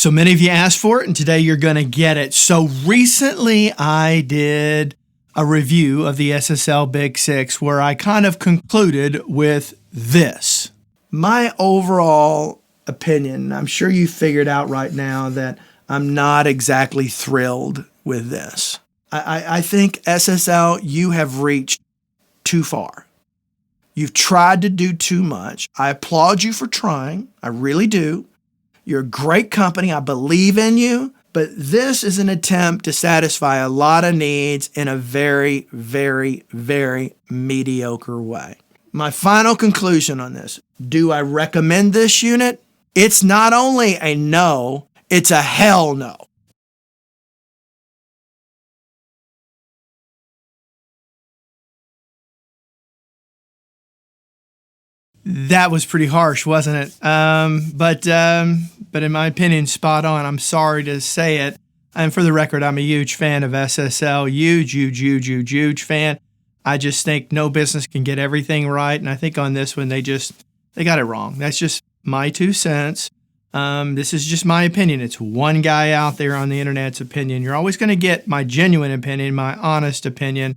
So many of you asked for it, and today you're going to get it. So recently I did a review of the SSL Big Six where I kind of concluded with this. My overall opinion, I'm sure you figured out right now that I'm not exactly thrilled with this. I think SSL, you have reached too far. You've tried to do too much. I applaud you for trying. I really do. You're a great company. I believe in you. But this is an attempt to satisfy a lot of needs in a very, very, very mediocre way. My final conclusion on this, do I recommend this unit? It's not only a no, it's a hell no. That was pretty harsh, wasn't it? But in my opinion, spot on. I'm sorry to say it. And for the record, I'm a huge fan of SSL. Huge fan. I just think no business can get everything right. And I think on this one, they got it wrong. That's just my 2 cents. This is just my opinion. It's one guy out there on the internet's opinion. You're always going to get my genuine opinion, my honest opinion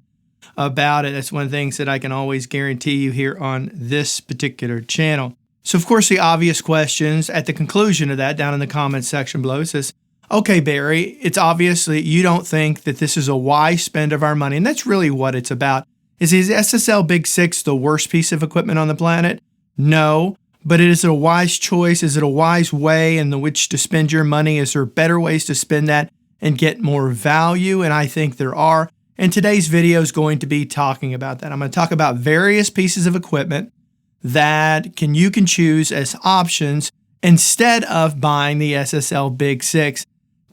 about it. That's one of the things that I can always guarantee you here on this particular channel. So of course, the obvious questions at the conclusion of that down in the comments section below says, okay, Barry, it's obvious that you don't think that this is a wise spend of our money. And that's really what it's about. Is SSL Big Six the worst piece of equipment on the planet? No, but it is a wise choice. Is it a wise way in which to spend your money? Is there better ways to spend that and get more value? And I think there are. And today's video is going to be talking about that. I'm going to talk about various pieces of equipment that you can choose as options instead of buying the SSL Big Six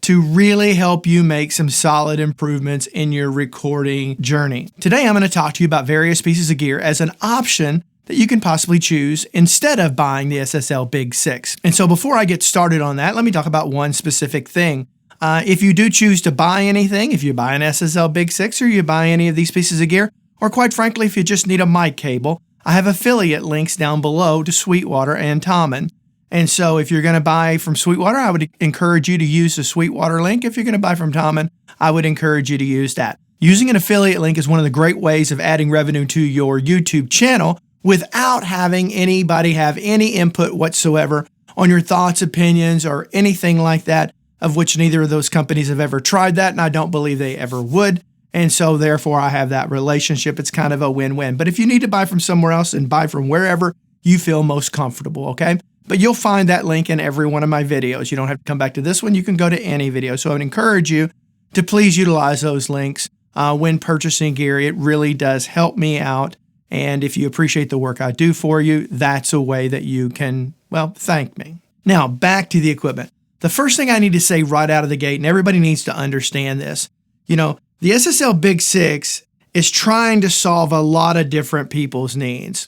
to really help you make some solid improvements in your recording journey. Today, I'm going to talk to you about various pieces of gear as an option that you can possibly choose instead of buying the SSL Big Six. And so before I get started on that, let me talk about one specific thing. If you do choose to buy anything, if you buy an SSL Big Six or you buy any of these pieces of gear, or quite frankly, if you just need a mic cable, I have affiliate links down below to Sweetwater and Tommen. And so if you're going to buy from Sweetwater, I would encourage you to use the Sweetwater link. If you're going to buy from Tommen, I would encourage you to use that. Using an affiliate link is one of the great ways of adding revenue to your YouTube channel without having anybody have any input whatsoever on your thoughts, opinions, or anything like that, of which neither of those companies have ever tried that, and I don't believe they ever would. And so therefore I have that relationship. It's kind of a win-win. But if you need to buy from somewhere else, and buy from wherever you feel most comfortable, okay? But you'll find that link in every one of my videos. You don't have to come back to this one. You can go to any video. So I would encourage you to please utilize those links when purchasing gear. It really does help me out. And if you appreciate the work I do for you, that's a way that you can, well, thank me. Now, back to the equipment. The first thing I need to say right out of the gate, and everybody needs to understand this, the SSL Big Six is trying to solve a lot of different people's needs.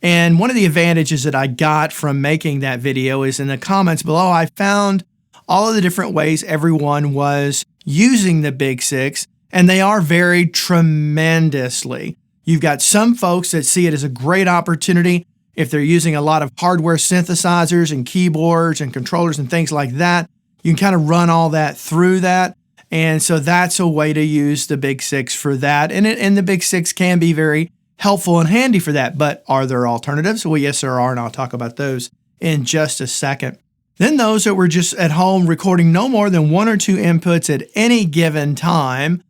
And one of the advantages that I got from making that video is in the comments below, I found all of the different ways everyone was using the Big Six, and they are varied tremendously. You've got some folks that see it as a great opportunity if they're using a lot of hardware synthesizers and keyboards and controllers and things like that. You can kind of run all that through that. And so that's a way to use the Big Six for that. And the Big Six can be very helpful and handy for that. But are there alternatives? Well, yes, there are. And I'll talk about those in just a second. Then those that were just at home recording no more than 1 or 2 inputs at any given time.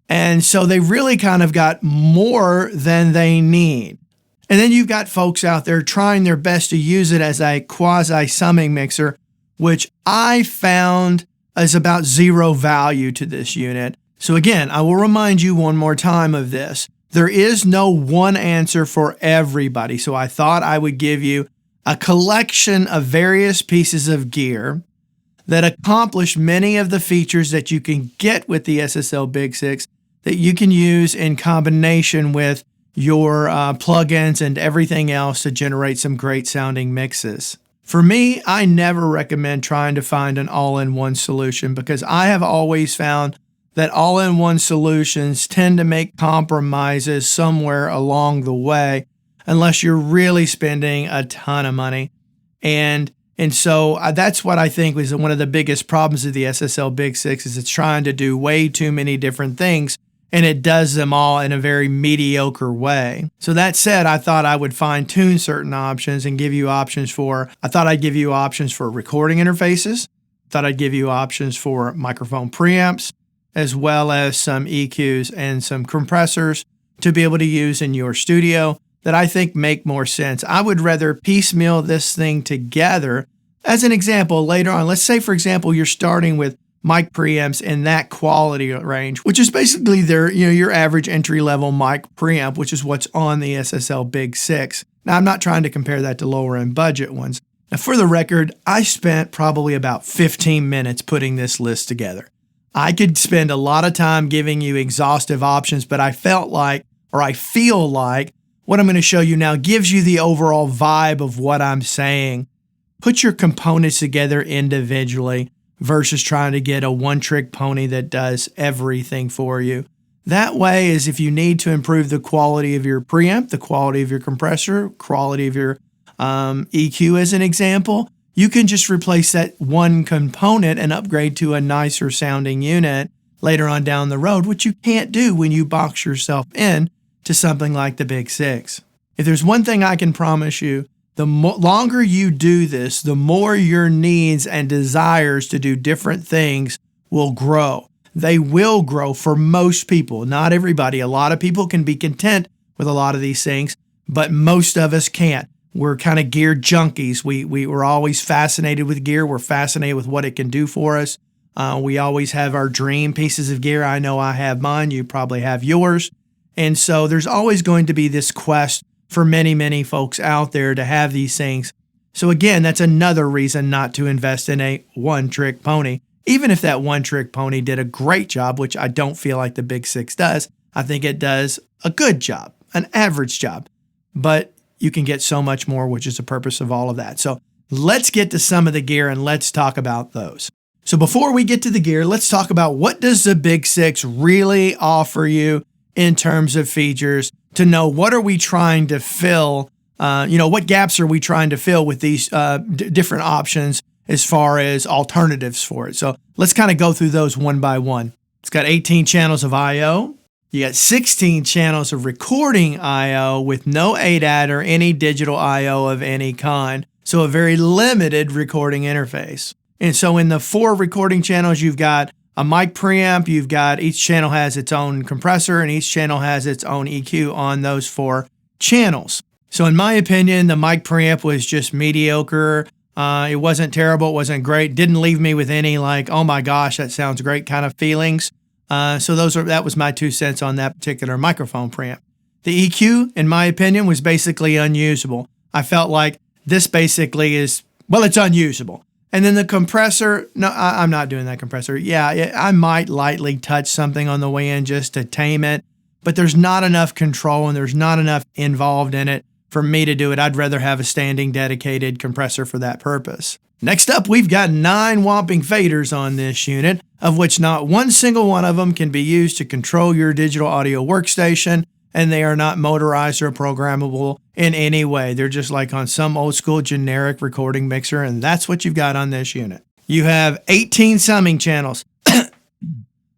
And so they really kind of got more than they need. And then you've got folks out there trying their best to use it as a quasi-summing mixer, which I found is about zero value to this unit. So again, I will remind you one more time of this. There is no one answer for everybody. So I thought I would give you a collection of various pieces of gear that accomplish many of the features that you can get with the SSL Big Six that you can use in combination with your plugins and everything else to generate some great sounding mixes. For me, I never recommend trying to find an all-in-one solution because I have always found that all-in-one solutions tend to make compromises somewhere along the way unless you're really spending a ton of money. And And so that's what I think was one of the biggest problems of the SSL Big Six is it's trying to do way too many different things, and it does them all in a very mediocre way. So that said, I thought I would fine tune certain options and give you options for, I thought I'd give you options for recording interfaces. Thought I'd give you options for microphone preamps, as well as some EQs and some compressors to be able to use in your studio that I think make more sense. I would rather piecemeal this thing together. As an example, later on, let's say, for example, you're starting with mic preamps in that quality range, which is basically your average entry-level mic preamp, which is what's on the SSL Big Six. Now, I'm not trying to compare that to lower-end budget ones. Now, for the record, I spent probably about 15 minutes putting this list together. I could spend a lot of time giving you exhaustive options, but I feel like what I'm going to show you now gives you the overall vibe of what I'm saying. Put your components together individually versus trying to get a one-trick pony that does everything for you. That way is if you need to improve the quality of your preamp, the quality of your compressor, quality of your EQ as an example, you can just replace that one component and upgrade to a nicer sounding unit later on down the road, which you can't do when you box yourself in to something like the Big Six. If there's one thing I can promise you, the longer you do this, the more your needs and desires to do different things will grow. They will grow for most people, not everybody. A lot of people can be content with a lot of these things, but most of us can't. We're kind of gear junkies. We're always fascinated with gear. We're fascinated with what it can do for us. We always have our dream pieces of gear. I know I have mine. You probably have yours. And so there's always going to be this quest for many, many folks out there to have these things. So again, that's another reason not to invest in a one-trick pony. Even if that one-trick pony did a great job, which I don't feel like the Big Six does, I think it does a good job, an average job. But you can get so much more, which is the purpose of all of that. So let's get to some of the gear and let's talk about those. So before we get to the gear, let's talk about what does the Big Six really offer you in terms of features to know what are we trying to fill, what gaps are we trying to fill with these different options as far as alternatives for it. So let's kind of go through those one by one. It's got 18 channels of I/O. You got 16 channels of recording I/O with no ADAT or any digital I/O of any kind. So a very limited recording interface. And so in the 4 recording channels, you've got a mic preamp, each channel has its own compressor, and each channel has its own EQ on those 4 channels. So in my opinion, the mic preamp was just mediocre. It wasn't terrible, it wasn't great, didn't leave me with any like, oh my gosh, that sounds great kind of feelings. So that was my 2 cents on that particular microphone preamp. The EQ, in my opinion, was basically unusable. I felt like this basically is, it's unusable. And then the compressor, no, I'm not doing that compressor. Yeah, I might lightly touch something on the way in just to tame it, but there's not enough control and there's not enough involved in it for me to do it. I'd rather have a standing dedicated compressor for that purpose. Next up, we've got 9 whopping faders on this unit, of which not one single one of them can be used to control your digital audio workstation, and they are not motorized or programmable in any way. They're just like on some old school generic recording mixer, and that's what you've got on this unit. You have 18 summing channels.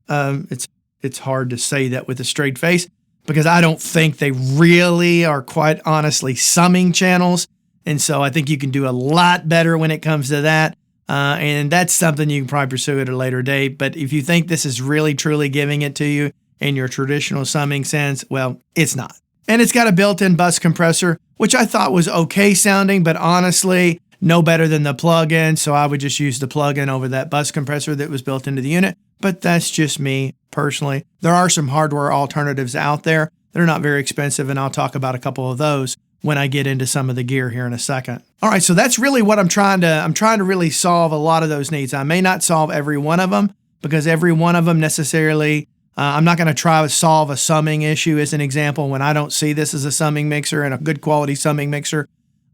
It's hard to say that with a straight face because I don't think they really are quite honestly summing channels. And so I think you can do a lot better when it comes to that. And that's something you can probably pursue at a later date. But if you think this is really truly giving it to you in your traditional summing sense, well, it's not. And it's got a built-in bus compressor, which I thought was okay sounding, but honestly, no better than the plug-in. So I would just use the plug-in over that bus compressor that was built into the unit. But that's just me personally. There are some hardware alternatives out there. They're not very expensive, and I'll talk about a couple of those when I get into some of the gear here in a second. All right, so that's really what I'm trying to really solve a lot of those needs. I may not solve every one of them because every one of them necessarily, I'm not going to try to solve a summing issue as an example when I don't see this as a summing mixer, and a good quality summing mixer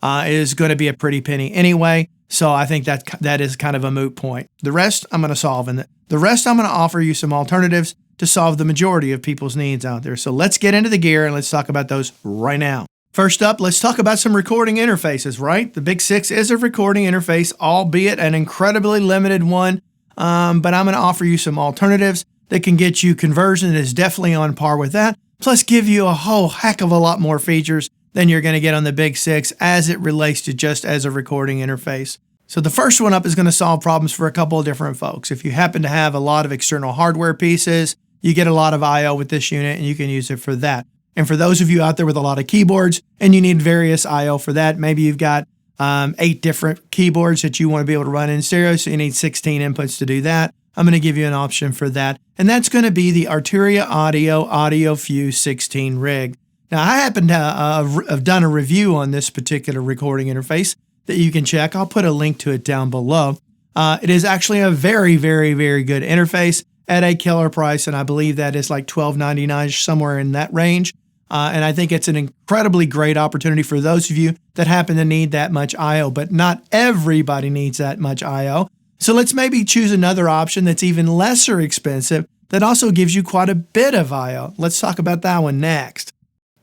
is going to be a pretty penny anyway. So I think that is kind of a moot point. The rest I'm going to solve, and the rest I'm going to offer you some alternatives to solve the majority of people's needs out there. So let's get into the gear and let's talk about those right now. First up, let's talk about some recording interfaces, right? The Big Six is a recording interface, albeit an incredibly limited one, but I'm going to offer you some alternatives that can get you conversion that is definitely on par with that, plus give you a whole heck of a lot more features than you're going to get on the Big Six as it relates to just as a recording interface. So the first one up is going to solve problems for a couple of different folks. If you happen to have a lot of external hardware pieces, you get a lot of I/O with this unit and you can use it for that. And for those of you out there with a lot of keyboards and you need various I/O for that, maybe you've got 8 different keyboards that you want to be able to run in stereo, so you need 16 inputs to do that. I'm going to give you an option for that, and that's going to be the Arturia Audio AudioFuse 16 rig. Now, I happen to have done a review on this particular recording interface that you can check. I'll put a link to it down below. It is actually a very, very, very good interface at a killer price, and I believe that is like $12.99, somewhere in that range. And I think it's an incredibly great opportunity for those of you that happen to need that much I/O, but not everybody needs that much I/O. So let's maybe choose another option that's even lesser expensive that also gives you quite a bit of I/O. Let's talk about that one next.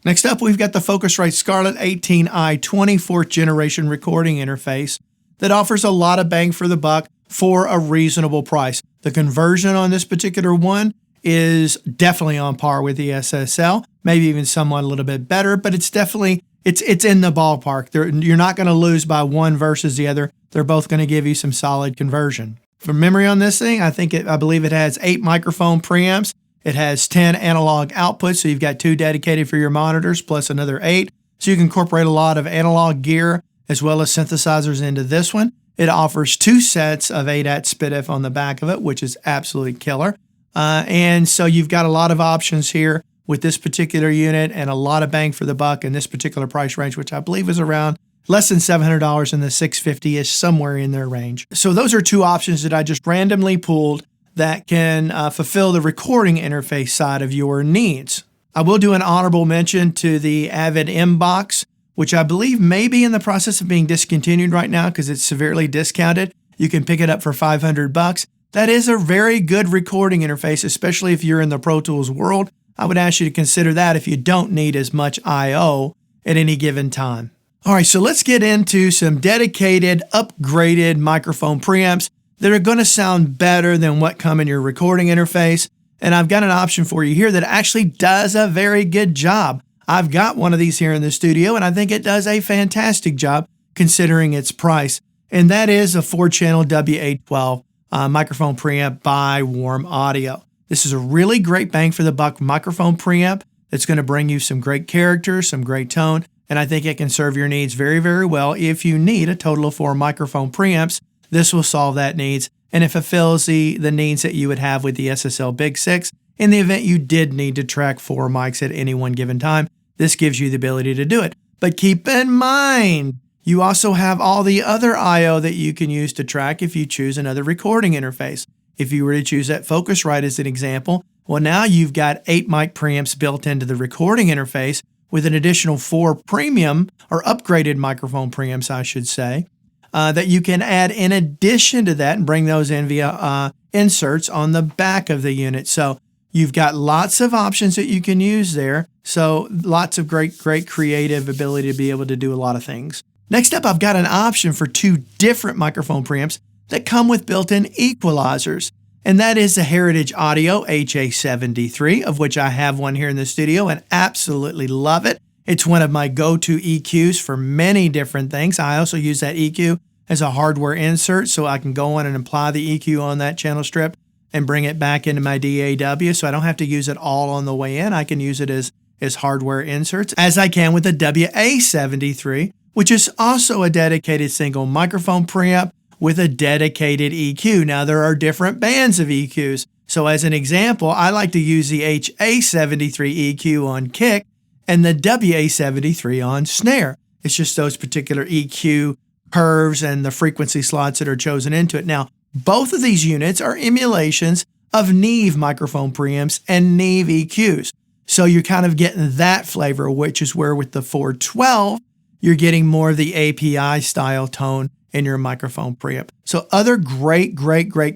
Next up, we've got the Focusrite Scarlett 18i 24th generation recording interface that offers a lot of bang for the buck for a reasonable price. The conversion on this particular one is definitely on par with the SSL, maybe even somewhat a little bit better, but it's definitely, it's in the ballpark. You're not going to lose by one versus the other. They're both going to give you some solid conversion. From memory on this thing, I believe it has 8 microphone preamps. It has 10 analog outputs, so you've got 2 dedicated for your monitors plus another 8. So you can incorporate a lot of analog gear as well as synthesizers into this one. It offers 2 sets of 8-at SPDIF on the back of it, which is absolutely killer. And so you've got a lot of options here with this particular unit and a lot of bang for the buck in this particular price range, which I believe is around less than $700 in the $650-ish, somewhere in their range. So those are 2 options that I just randomly pulled that can fulfill the recording interface side of your needs. I will do an honorable mention to the Avid M-Box, which I believe may be in the process of being discontinued right now because it's severely discounted. You can pick it up for $500. That is a very good recording interface, especially if you're in the Pro Tools world. I would ask you to consider that if you don't need as much I/O at any given time. All right, so let's get into some dedicated, upgraded microphone preamps that are going to sound better than what come in your recording interface. And I've got an option for you here that actually does a very good job. I've got one of these here in the studio, and I think it does a fantastic job considering its price. And that is a 4-channel WA12 microphone preamp by Warm Audio. This is a really great bang for the buck microphone preamp that's going to bring you some great character, some great tone, and I think it can serve your needs very, very well. If you need a total of 4 microphone preamps, this will solve that needs, and it fulfills the needs that you would have with the SSL Big Six. In the event you did need to track 4 mics at any one given time, this gives you the ability to do it. But keep in mind, you also have all the other I/O that you can use to track if you choose another recording interface. If you were to choose that Focusrite as an example, well, now you've got 8 mic preamps built into the recording interface with an additional 4 premium or upgraded microphone preamps, I should say, that you can add in addition to that and bring those in via inserts on the back of the unit. So you've got lots of options that you can use there. So lots of great creative ability to be able to do a lot of things. Next up, I've got an option for 2 different microphone preamps that come with built-in equalizers, and that is the Heritage Audio HA73, of which I have one here in the studio and absolutely love it. It's one of my go-to EQs for many different things. I also use that EQ as a hardware insert, so I can go on and apply the EQ on that channel strip and bring it back into my DAW, so I don't have to use it all on the way in. I can use it as hardware inserts, as I can with the WA73, which is also a dedicated single microphone preamp with a dedicated EQ. Now, there are different bands of EQs. So as an example, I like to use the HA73 EQ on kick and the WA73 on snare. It's just those particular EQ curves and the frequency slots that are chosen into it. Now, both of these units are emulations of Neve microphone preamps and Neve EQs. So you're kind of getting that flavor, which is where with the 412, you're getting more of the API style tone in your microphone preamp. So other great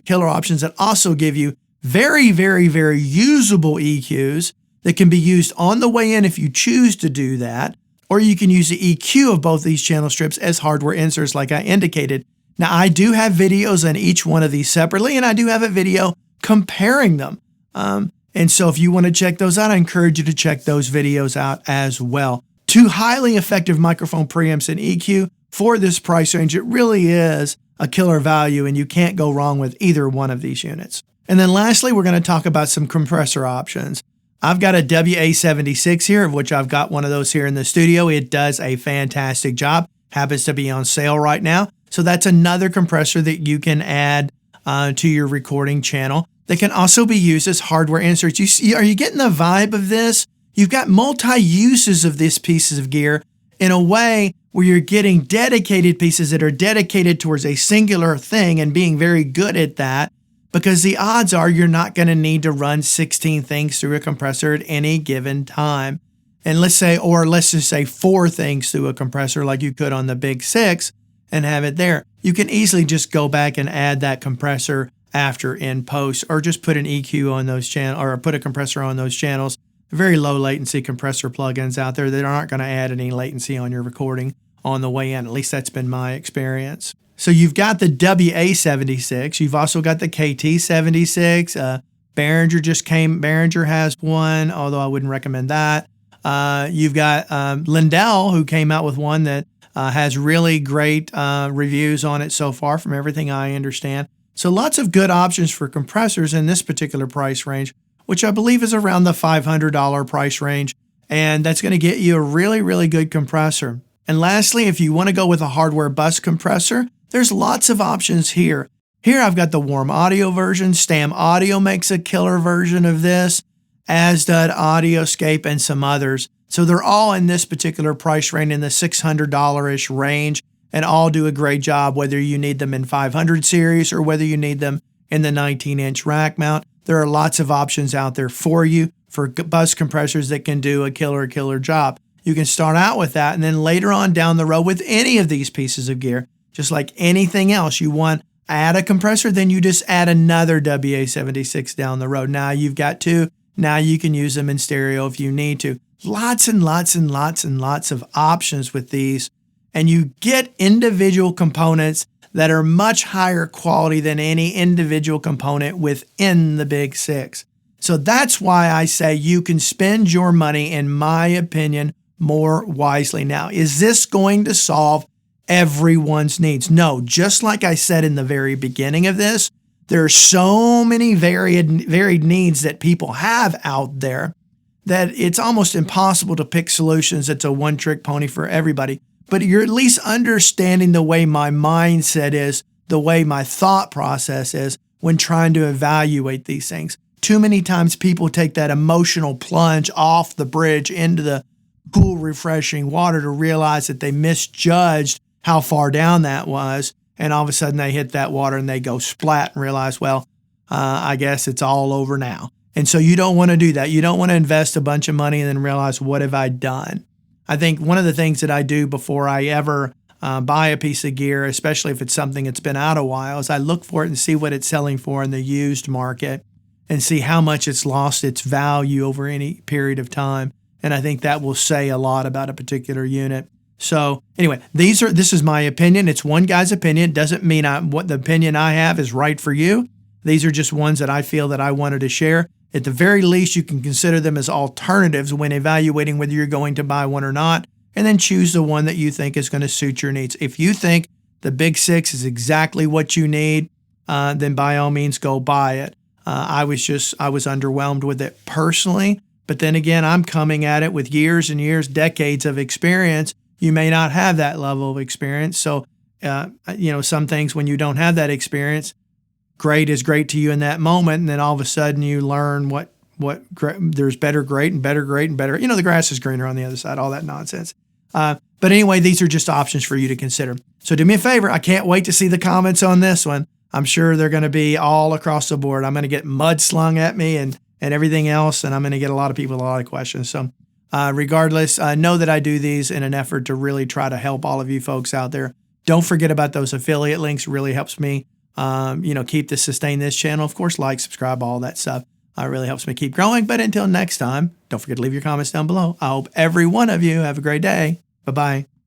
killer options that also give you very usable EQs that can be used on the way in if you choose to do that. or you can use the EQ of both these channel strips as hardware inserts like I indicated. Now, I do have videos on each one of these separately, and I do have a video comparing them. And so if you want to check those out, I encourage you to check those videos out as well. Two highly effective microphone preamps and EQ for this price range. It really is a killer value, and you can't go wrong with either one of these units. And then lastly, we're going to talk about some compressor options. I've got a WA76 here, of which I've got one of those here in the studio. It does a fantastic job. Happens to be on sale right now. So that's another compressor that you can add to your recording channel. They can also be used as hardware inserts. Are you getting the vibe of this? You've got multi-uses of these pieces of gear in a way where you're getting dedicated pieces that are dedicated towards a singular thing and being very good at that, because the odds are you're not going to need to run 16 things through a compressor at any given time. And let's just say 4 things through a compressor like you could on the Big Six and have it there. You can easily just go back and add that compressor after in post, or just put an EQ on those channels, or put a compressor on those channels. Very low latency compressor plugins out there that aren't going to add any latency on your recording on the way in. At least that's been my experience. So you've got the WA76. You've also got the KT76. Behringer has one, although I wouldn't recommend that. You've got Lindell, who came out with one that has really great reviews on it so far, from everything I understand. So lots of good options for compressors in this particular price range, which I believe is around the $500 price range. And that's going to get you a really, really good compressor. And lastly, if you want to go with a hardware bus compressor, there's lots of options here. Here I've got the Warm Audio version. Stam Audio makes a killer version of this, as does Audioscape and some others. So they're all in this particular price range, in the $600-ish range, and all do a great job, whether you need them in 500 series or whether you need them in the 19-inch rack mount. There are lots of options out there for you for bus compressors that can do a killer job. You can start out with that, and then later on down the road with any of these pieces of gear, just like anything else, you want to add a compressor, then you just add another WA76 down the road. Now you've got 2. Now you can use them in stereo if you need to. Lots and lots and lots and lots of options with these. And you get individual components that are much higher quality than any individual component within the Big Six. So that's why I say you can spend your money, in my opinion, more wisely. Now, is this going to solve everyone's needs? No. Just like I said in the very beginning of this, there are so many varied needs that people have out there that it's almost impossible to pick solutions that's a one-trick pony for everybody. But you're at least understanding the way my mindset is, the way my thought process is when trying to evaluate these things. Too many times people take that emotional plunge off the bridge into the cool, refreshing water to realize that they misjudged how far down that was. And all of a sudden they hit that water and they go splat and realize, well, I guess it's all over now. And so you don't want to do that. You don't want to invest a bunch of money and then realize, what have I done? I think one of the things that I do before I ever buy a piece of gear, especially if it's something that's been out a while, is I look for it and see what it's selling for in the used market and see how much it's lost its value over any period of time. And I think that will say a lot about a particular unit. So anyway, this is my opinion. It's one guy's opinion. It doesn't mean what the opinion I have is right for you. These are just ones that I feel that I wanted to share. At the very least, you can consider them as alternatives when evaluating whether you're going to buy one or not, and then choose the one that you think is going to suit your needs. If you think the Big Six is exactly what you need, then by all means go buy it. I was underwhelmed with it personally, but then again, I'm coming at it with years and years, decades of experience. You may not have that level of experience. So, some things when you don't have that experience, great is great to you in that moment, and then all of a sudden you learn what there's better great and better great and better. The grass is greener on the other side, all that nonsense. But anyway, these are just options for you to consider. So do me a favor. I can't wait to see the comments on this one. I'm sure they're going to be all across the board. I'm going to get mud slung at me and everything else, and I'm going to get a lot of people with a lot of questions. So regardless, know that I do these in an effort to really try to help all of you folks out there. Don't forget about those affiliate links. It really helps me, sustain this channel. Of course, like, subscribe, all that stuff. It really helps me keep growing. But until next time, don't forget to leave your comments down below. I hope every one of you have a great day. Bye-bye.